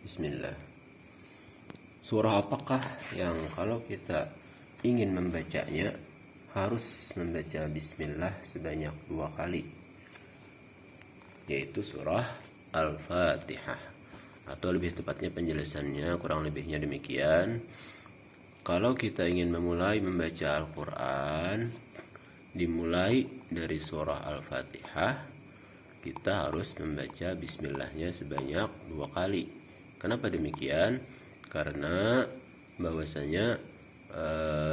Bismillah. Surah apakah yang kalau kita ingin membacanya harus membaca Bismillah sebanyak 2 kali? Yaitu surah Al-Fatihah. Atau lebih tepatnya penjelasannya kurang lebihnya demikian. Kalau kita ingin memulai membaca Al-Quran, dimulai dari surah Al-Fatihah, kita harus membaca Bismillahnya sebanyak 2 kali. Kenapa demikian? Karena bahwasanya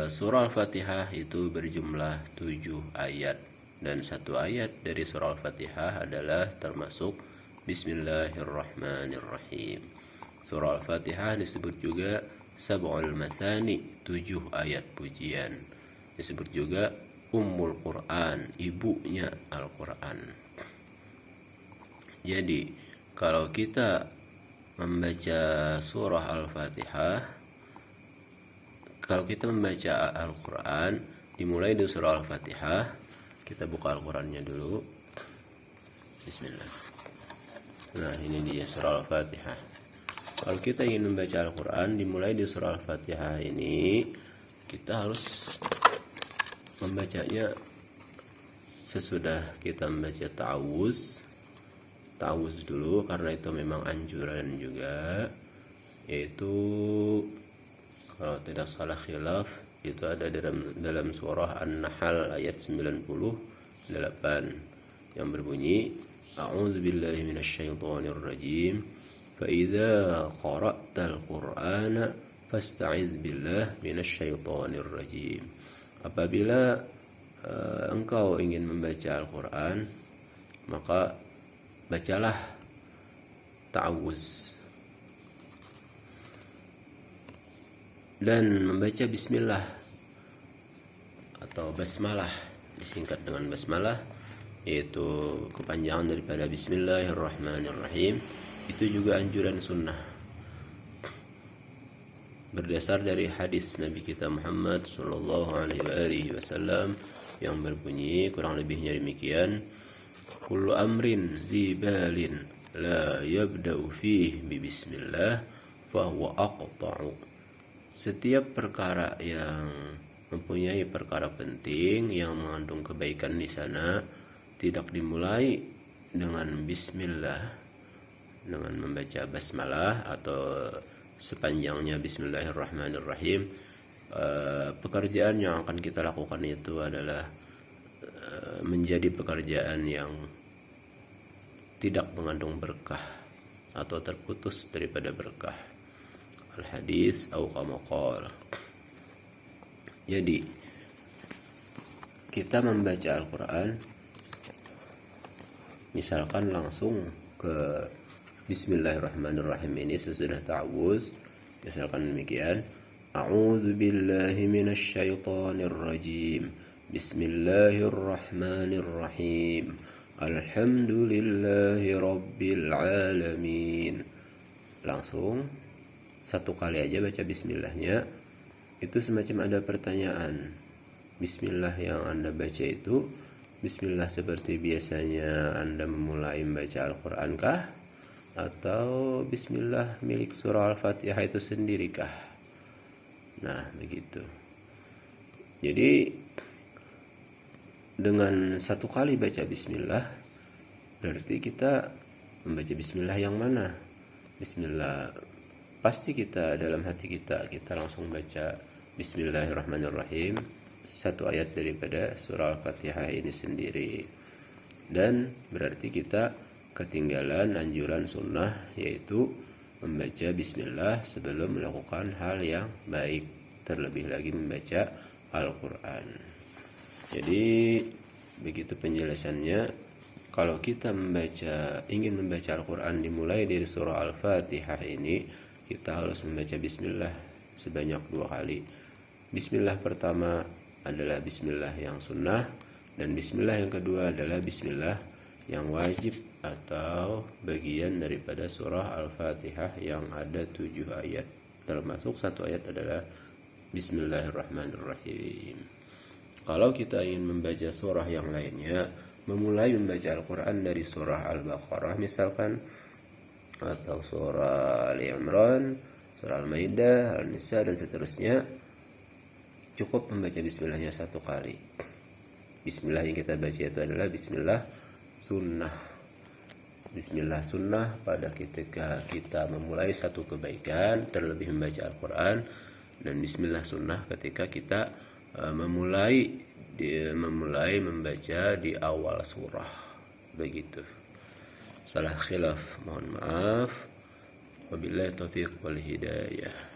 surah Al-Fatihah itu berjumlah 7 ayat, dan 1 ayat dari surah Al-Fatihah adalah termasuk Bismillahirrahmanirrahim. Surah Al-Fatihah disebut juga Sab'ul Mathani, 7 ayat pujian. Disebut juga Ummul Quran, ibunya Al-Quran. Jadi kalau kita membaca surah Al-Fatihah, kalau kita membaca Al-Quran dimulai dari surah Al-Fatihah, kita buka Al-Qurannya dulu. Bismillah. Nah, ini dia surah Al-Fatihah. Kalau kita ingin membaca Al-Quran dimulai dari surah Al-Fatihah ini, kita harus membacanya sesudah kita membaca ta'awuz dulu, karena itu memang anjuran juga, yaitu kalau tidak salah khilaf itu ada dalam surah An-Nahl ayat 98 yang berbunyi A'udzubillahi minasyaitonir rajim fa idza qara'tal qur'ana fasta'iz billah minasyaitonir rajim. Apabila engkau ingin membaca Al-Quran, maka bacalah ta'awuz dan membaca bismillah atau basmalah, disingkat dengan basmalah, yaitu kepanjangan daripada Bismillahirrahmanirrahim. Itu juga anjuran sunnah berdasar dari hadis Nabi kita Muhammad sallallahu alaihi wasallam yang berbunyi kurang lebihnya demikian: kullu amrin zibalin la yabda'u fihi bi bismillah fahuwa aqta'u. Setiap perkara yang mempunyai perkara penting yang mengandung kebaikan di sana tidak dimulai dengan bismillah, dengan membaca basmalah atau sepanjangnya Bismillahirrahmanirrahim, pekerjaan yang akan kita lakukan itu adalah menjadi pekerjaan yang tidak mengandung berkah atau terputus daripada berkah. Al-hadis au kama qala. Jadi kita membaca Al-Quran, misalkan langsung ke Bismillahirrahmanirrahim ini sesudah ta'awuz, misalkan demikian: A'udzu billahi minasyaitonir rajim. Bismillahirrahmanirrahim. Alhamdulillahi rabbil alamin. Langsung 1 kali aja baca bismillahnya. Itu semacam ada pertanyaan. Bismillah yang Anda baca itu bismillah seperti biasanya Anda memulai membaca Al-Quran kah? Atau bismillah milik surah Al-Fatihah itu sendirikah? Nah, begitu. Jadi dengan 1 kali baca bismillah, berarti kita membaca bismillah yang mana? Bismillah, pasti kita dalam hati kita langsung baca Bismillahirrahmanirrahim, 1 ayat daripada surah Al-Fatihah ini sendiri. Dan berarti kita ketinggalan anjuran sunnah, yaitu membaca bismillah sebelum melakukan hal yang baik, terlebih lagi membaca Al-Quran. Jadi begitu penjelasannya. Kalau kita ingin membaca Al-Quran dimulai dari surah Al-Fatihah ini, kita harus membaca bismillah sebanyak 2 kali. Bismillah pertama adalah bismillah yang sunnah, dan bismillah yang kedua adalah bismillah yang wajib atau bagian daripada surah Al-Fatihah yang ada 7 ayat, termasuk 1 ayat adalah Bismillahirrahmanirrahim. Kalau kita ingin membaca surah yang lainnya, memulai membaca Al-Quran dari surah Al-Baqarah misalkan, atau surah Ali Imran, surah Al-Maidah, Al-Nisa dan seterusnya, cukup membaca bismillahnya 1 kali. Bismillah yang kita baca itu adalah bismillah sunnah. Bismillah sunnah pada ketika kita memulai satu kebaikan, terlebih membaca Al-Quran, dan bismillah sunnah ketika kita memulai membaca di awal surah. Begitu. Salah khilaf mohon maaf. Wabillahi taufiq wal hidayah.